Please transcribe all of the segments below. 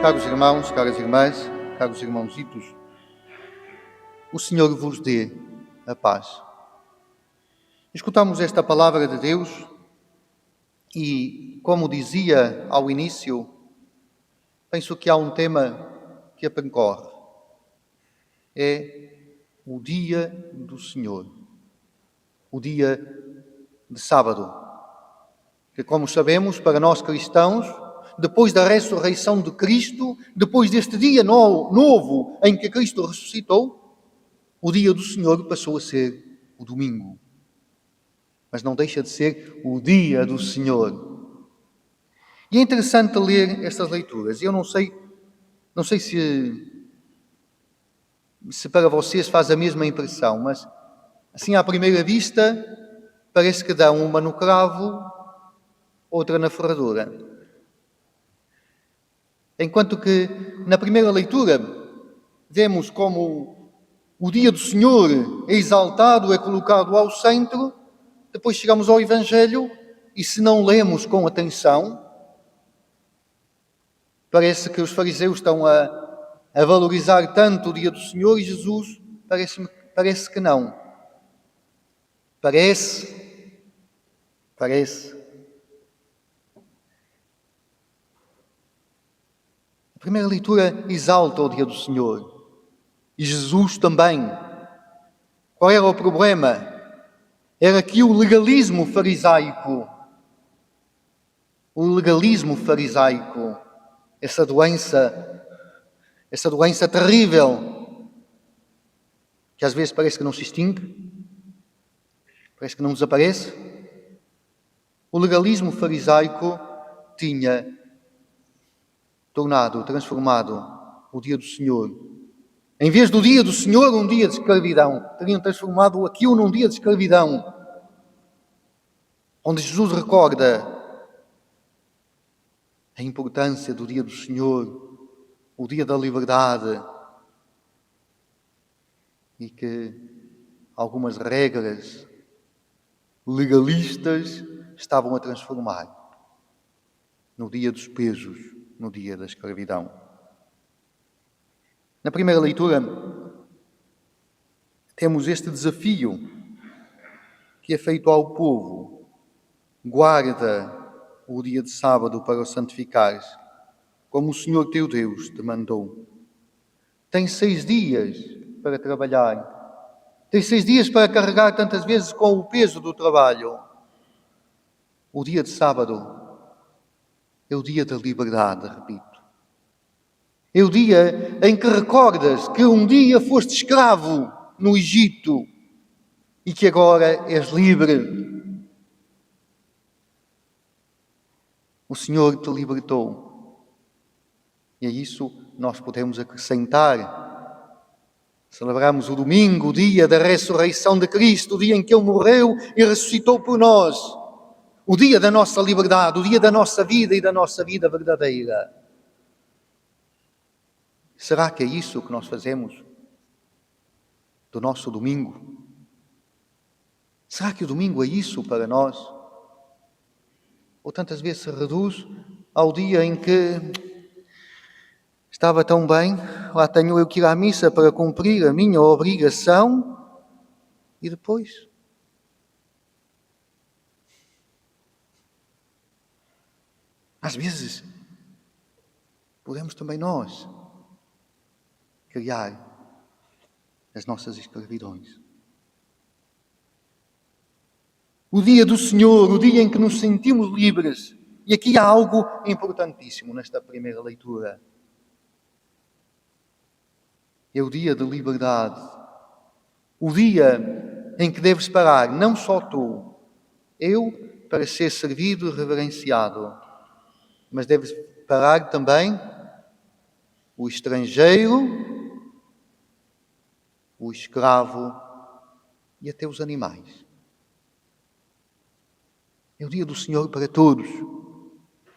Caros irmãos, caras irmãs, caros irmãozitos, o Senhor vos dê a paz. Escutamos esta palavra de Deus e, como dizia ao início, penso que há um tema que a percorre. É o dia do Senhor, o dia de sábado, que, como sabemos, para nós cristãos, depois da ressurreição de Cristo, depois deste dia novo em que Cristo ressuscitou, o dia do Senhor passou a ser o domingo. Mas não deixa de ser o dia do Senhor. E é interessante ler estas leituras. Eu não sei se para vocês faz a mesma impressão, mas assim à primeira vista parece que dão uma no cravo, outra na ferradura. Enquanto que na primeira leitura vemos como o dia do Senhor é exaltado, é colocado ao centro, depois chegamos ao Evangelho e se não lemos com atenção, parece que os fariseus estão a valorizar tanto o dia do Senhor e Jesus parece que não. Parece. A primeira leitura exalta o dia do Senhor. E Jesus também. Qual era o problema? Era que o legalismo farisaico, essa doença terrível, que às vezes parece que não se extingue, parece que não desaparece, o legalismo farisaico tinha transformado o dia do Senhor. Em vez do dia do Senhor, um dia de escravidão. Teriam transformado aquilo num dia de escravidão. Onde Jesus recorda a importância do dia do Senhor, o dia da liberdade. E que algumas regras legalistas estavam a transformar no dia dos pesos, no dia da escravidão. Na primeira leitura, temos este desafio que é feito ao povo. Guarda o dia de sábado para o santificares, como o Senhor teu Deus te mandou. Tens 6 dias para trabalhar. Tens 6 dias para carregar tantas vezes com o peso do trabalho. O dia de sábado é o dia da liberdade, repito. É o dia em que recordas que um dia foste escravo no Egito e que agora és livre. O Senhor te libertou. E a isso nós podemos acrescentar. Celebramos o domingo, o dia da ressurreição de Cristo, o dia em que Ele morreu e ressuscitou por nós. O dia da nossa liberdade, o dia da nossa vida e da nossa vida verdadeira. Será que é isso que nós fazemos do nosso domingo? Será que o domingo é isso para nós? Ou tantas vezes se reduz ao dia em que estava tão bem, lá tenho eu que ir à missa para cumprir a minha obrigação e depois? Às vezes, podemos também nós criar as nossas escravidões. O dia do Senhor, o dia em que nos sentimos livres. E aqui há algo importantíssimo nesta primeira leitura. É o dia de liberdade. O dia em que deves parar, não só tu, eu, para ser servido e reverenciado, mas deves parar também o estrangeiro, o escravo e até os animais. É o dia do Senhor para todos.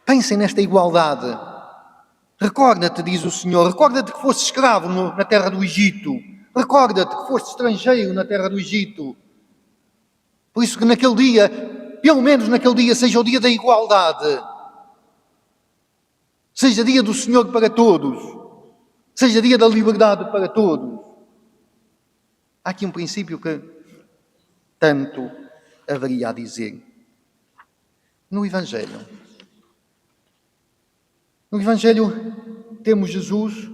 Pensem nesta igualdade. Recorda-te, diz o Senhor, recorda-te que foste escravo na terra do Egito. Recorda-te que foste estrangeiro na terra do Egito. Por isso que naquele dia, pelo menos naquele dia, seja o dia da igualdade. Seja dia do Senhor para todos. Seja dia da liberdade para todos. Há aqui um princípio que tanto haveria a dizer. No Evangelho temos Jesus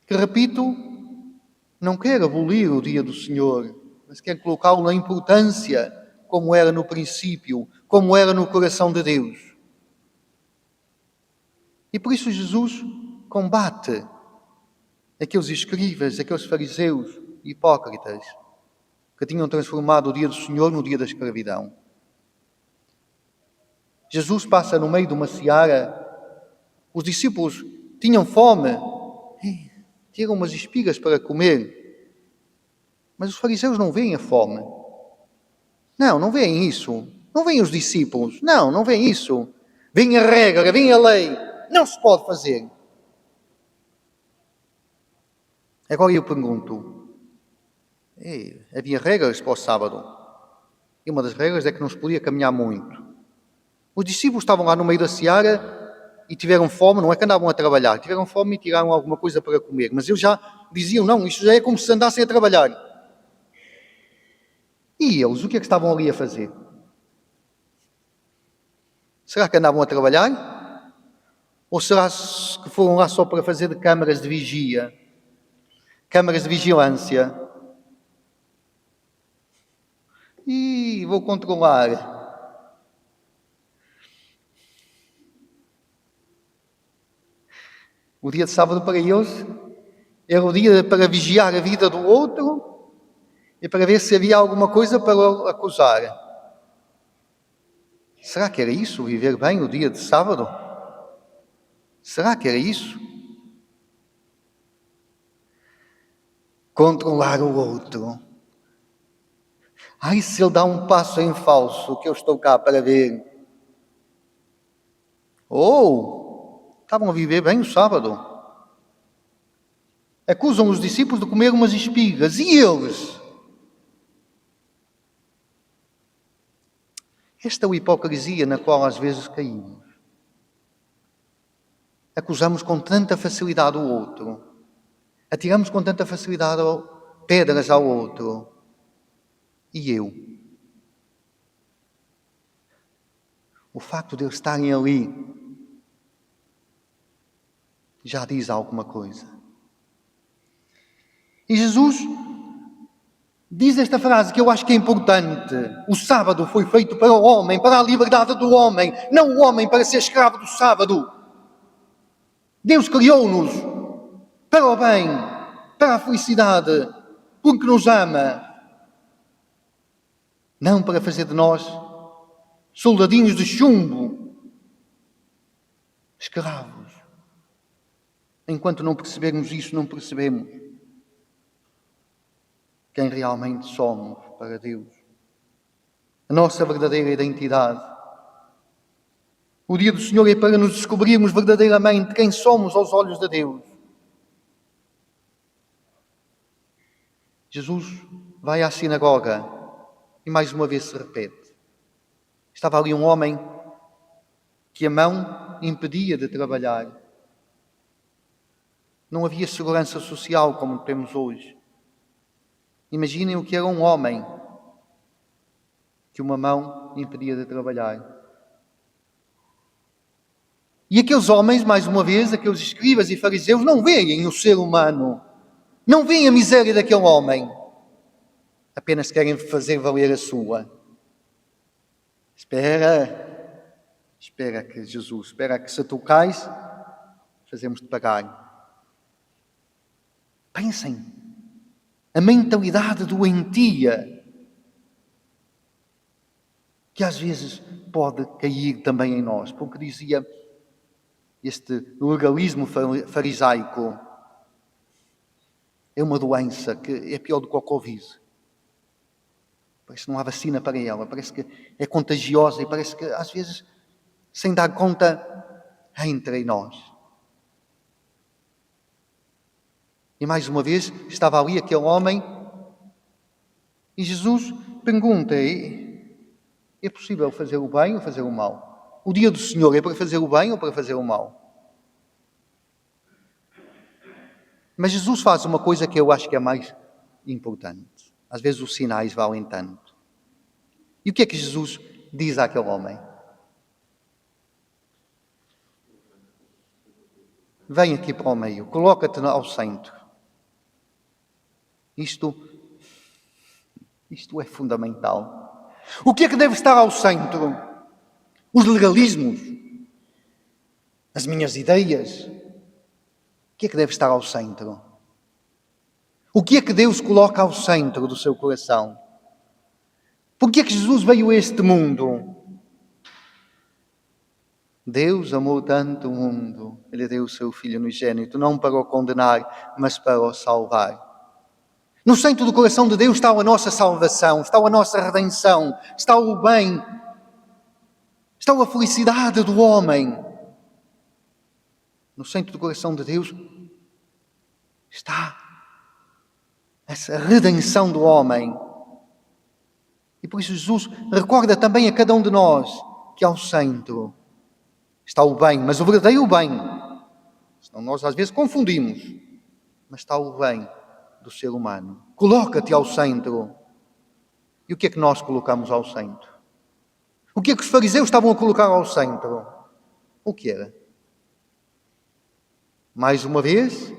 que, repito, não quer abolir o dia do Senhor, mas quer colocá-lo na importância como era no princípio, como era no coração de Deus. E por isso Jesus combate aqueles escribas, aqueles fariseus hipócritas que tinham transformado o dia do Senhor no dia da escravidão. Jesus passa no meio de uma seara, os discípulos tinham fome, tiram umas espigas para comer, mas os fariseus não veem a fome. Não veem isso. Não veem os discípulos. Não veem isso. Veem a regra, veem a lei. Não se pode fazer. Agora eu pergunto, havia regras para o sábado. E uma das regras é que não se podia caminhar muito. Os discípulos estavam lá no meio da seara e tiveram fome, não é que andavam a trabalhar, tiveram fome e tiraram alguma coisa para comer. Mas eles já diziam, não, isto já é como se andassem a trabalhar. E eles, o que é que estavam ali a fazer? Será que andavam a trabalhar? Ou será que foram lá só para fazer de câmaras de vigia? Câmaras de vigilância? E vou controlar. O dia de sábado para eles era o dia para vigiar a vida do outro e para ver se havia alguma coisa para o acusar. Será que era isso, viver bem o dia de sábado? Será que era isso? Controlar o outro. Ai, se ele dá um passo em falso, que eu estou cá para ver. Estavam a viver bem o sábado. Acusam os discípulos de comer umas espigas. E eles? Esta é a hipocrisia na qual às vezes caímos. Acusamos com tanta facilidade o outro. Atiramos com tanta facilidade pedras ao outro. E eu? O facto de eles estarem ali já diz alguma coisa. E Jesus diz esta frase que eu acho que é importante. O sábado foi feito para o homem, para a liberdade do homem, não o homem para ser escravo do sábado. Deus criou-nos para o bem, para a felicidade, porque nos ama. Não para fazer de nós soldadinhos de chumbo, escravos. Enquanto não percebermos isso, não percebemos quem realmente somos para Deus. A nossa verdadeira identidade. O dia do Senhor é para nos descobrirmos verdadeiramente quem somos aos olhos de Deus. Jesus vai à sinagoga e mais uma vez se repete. Estava ali um homem que a mão impedia de trabalhar. Não havia segurança social como temos hoje. Imaginem o que era um homem que uma mão impedia de trabalhar. E aqueles homens, mais uma vez, aqueles escribas e fariseus, não veem o ser humano, não veem a miséria daquele homem, apenas querem fazer valer a sua. Espera que Jesus, espera que se tu cais, fazemos-te pagar. Pensem, a mentalidade doentia que às vezes pode cair também em nós, porque dizia este legalismo farisaico é uma doença que é pior do que o Covid. Parece que não há vacina para ela, parece que é contagiosa e parece que às vezes, sem dar conta, entra em nós. E mais uma vez estava ali aquele homem e Jesus pergunta: é possível fazer o bem ou fazer o mal? O dia do Senhor é para fazer o bem ou para fazer o mal? Mas Jesus faz uma coisa que eu acho que é mais importante. Às vezes os sinais valem tanto. E o que é que Jesus diz àquele homem? Vem aqui para o meio, coloca-te ao centro. Isto é fundamental. O que é que deve estar ao centro? Os legalismos? As minhas ideias? O que é que deve estar ao centro? O que é que Deus coloca ao centro do seu coração? Por que é que Jesus veio a este mundo? Deus amou tanto o mundo, Ele deu o seu Filho unigênito, não para o condenar, mas para o salvar. No centro do coração de Deus está a nossa salvação, está a nossa redenção, está o bem, está a felicidade do homem. No centro do coração de Deus está essa redenção do homem. E por isso Jesus recorda também a cada um de nós que ao centro está o bem, mas o verdadeiro bem. Senão nós às vezes confundimos. Mas está o bem do ser humano. Coloca-te ao centro. E o que é que nós colocamos ao centro? O que é que os fariseus estavam a colocar ao centro? O que era? Mais uma vez,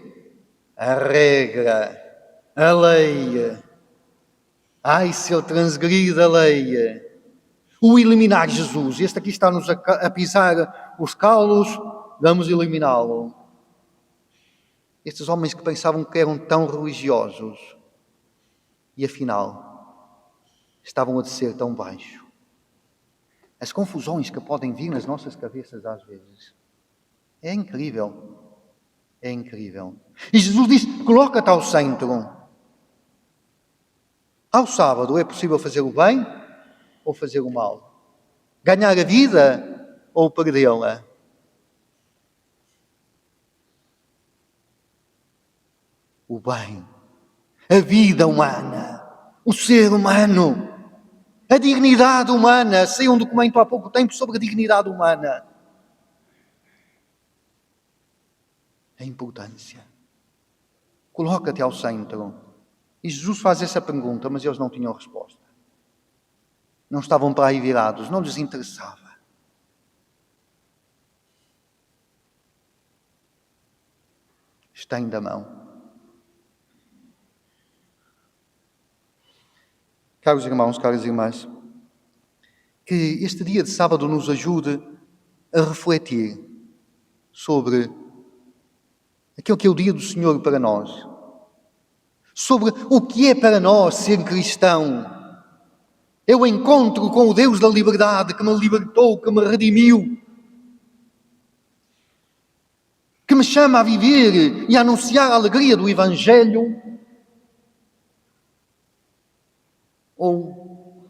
a regra, a lei. Ai, se eu transgredir a lei. O eliminar Jesus. Este aqui está-nos a pisar os calos, vamos eliminá-lo. Estes homens que pensavam que eram tão religiosos e afinal estavam a descer tão baixo. As confusões que podem vir nas nossas cabeças às vezes. É incrível. É incrível. E Jesus diz, coloca-te ao centro. Ao sábado é possível fazer o bem ou fazer o mal? Ganhar a vida ou perdê-la? O bem, a vida humana, o ser humano, a dignidade humana. Saiu um documento há pouco tempo sobre a dignidade humana. A importância. Coloca-te ao centro. E Jesus faz essa pergunta, mas eles não tinham resposta. Não estavam para aí virados, não lhes interessava. Estende a mão. Caros irmãos, caras irmãs, que este dia de sábado nos ajude a refletir sobre aquilo que é o dia do Senhor para nós. Sobre o que é para nós ser cristão. É o encontro com o Deus da liberdade que me libertou, que me redimiu, que me chama a viver e a anunciar a alegria do Evangelho. Ou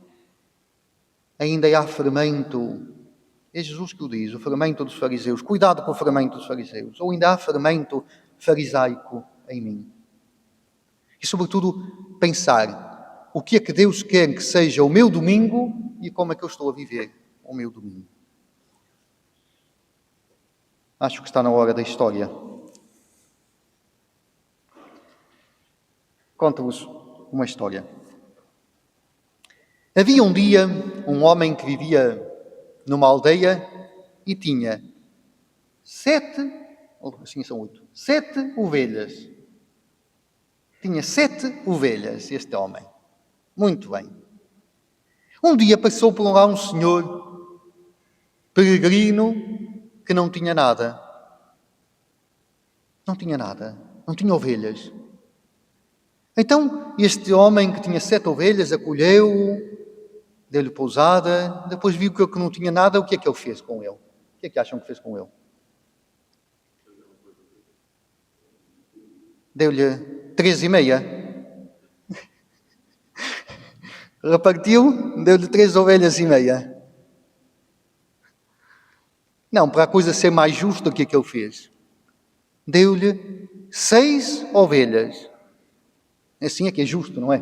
ainda há fermento, é Jesus que o diz, o fermento dos fariseus. Cuidado com o fermento dos fariseus. Ou ainda há fermento farisaico em mim. E sobretudo pensar o que é que Deus quer que seja o meu domingo e como é que eu estou a viver o meu domingo. Acho que está na hora da história. Conto-vos uma história. Havia um dia um homem que vivia numa aldeia e tinha 7 ovelhas. Tinha 7 ovelhas, este homem. Muito bem. Um dia passou por lá um senhor peregrino que não tinha nada. Não tinha nada. Não tinha ovelhas. Então, este homem que tinha 7 ovelhas acolheu-o, deu-lhe pousada, depois viu que ele não tinha nada, o que é que ele fez com ele? O que é que acham que fez com ele? Deu-lhe 3,5. Repartiu, deu-lhe 3 ovelhas e meia. Não, para a coisa ser mais justa, o que é que ele fez? Deu-lhe 6 ovelhas. Assim é que é justo, não é?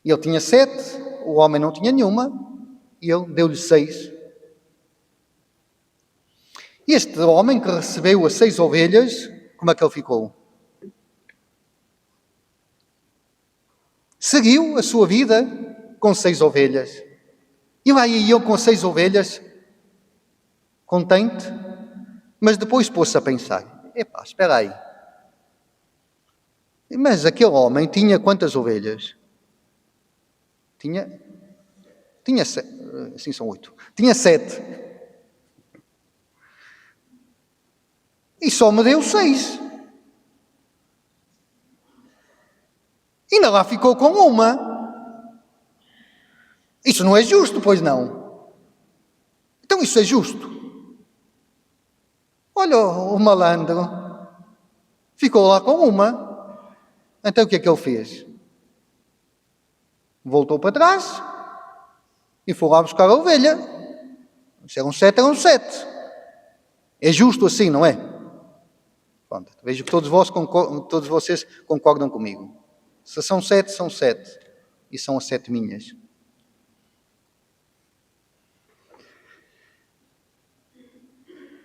Ele tinha 7, o homem não tinha nenhuma. E ele deu-lhe 6. Este homem que recebeu as 6 ovelhas, como é que ele ficou? Seguiu a sua vida com 6 ovelhas. E lá ia eu com 6 ovelhas, contente, mas depois pôs-se a pensar, epá, espera aí. Mas aquele homem tinha quantas ovelhas? Tinha 7, assim são 8. Tinha 7. E só me deu 6. E ainda lá ficou com uma. Isso não é justo, pois não? Então isso é justo. Olha o malandro. Ficou lá com uma. Então o que é que ele fez? Voltou para trás e foi lá buscar a ovelha. Se eram 7, eram 7. É justo assim, não é? Pronto, vejo que todos vocês concordam comigo. Se são 7, são 7. E são as 7 minhas.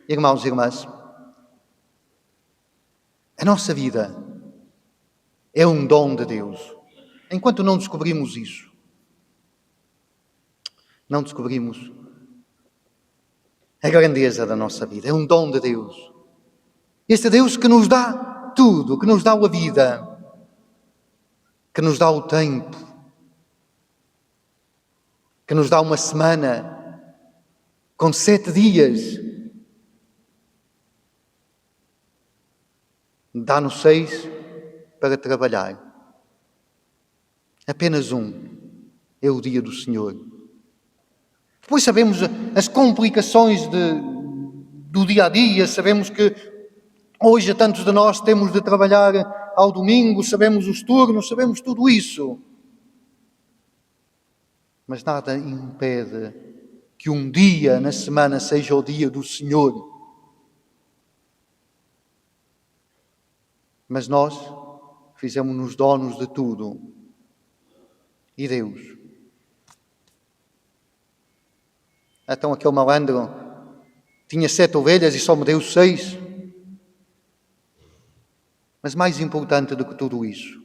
Irmãos e irmãs, a nossa vida é um dom de Deus. Enquanto não descobrimos isso, não descobrimos a grandeza da nossa vida. É um dom de Deus. Este Deus que nos dá tudo, que nos dá a vida, que nos dá o tempo, que nos dá uma semana com 7 dias, dá-nos 6 para trabalhar. Apenas um é o dia do Senhor. Depois sabemos as complicações do dia a dia, sabemos que hoje tantos de nós temos de trabalhar ao domingo, sabemos os turnos, sabemos tudo isso. Mas nada impede que um dia na semana seja o dia do Senhor. Mas nós fizemos-nos donos de tudo. E Deus? Então aquele malandro tinha 7 ovelhas e só me deu 6. Mas mais importante do que tudo isso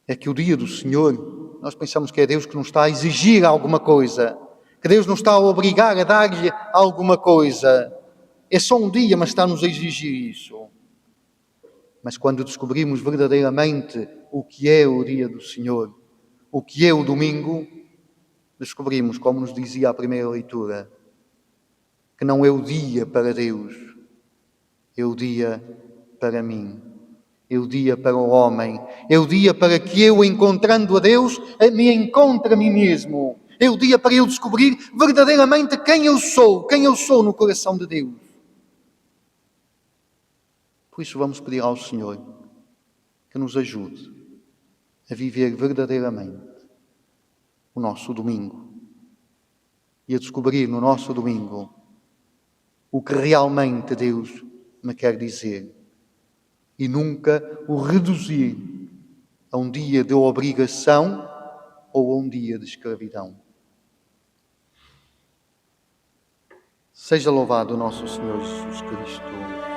é que o dia do Senhor, nós pensamos que é Deus que nos está a exigir alguma coisa, que Deus nos está a obrigar a dar-lhe alguma coisa. É só um dia, mas está-nos a exigir isso. Mas quando descobrimos verdadeiramente o que é o dia do Senhor, o que é o domingo, descobrimos, como nos dizia a primeira leitura, que não é o dia para Deus, é o dia para mim, é o dia para o homem, é o dia para que eu, encontrando a Deus, me encontre a mim mesmo, é o dia para eu descobrir verdadeiramente quem eu sou no coração de Deus. Por isso vamos pedir ao Senhor que nos ajude a viver verdadeiramente o nosso domingo e a descobrir no nosso domingo o que realmente Deus me quer dizer e nunca o reduzir a um dia de obrigação ou a um dia de escravidão. Seja louvado o nosso Senhor Jesus Cristo.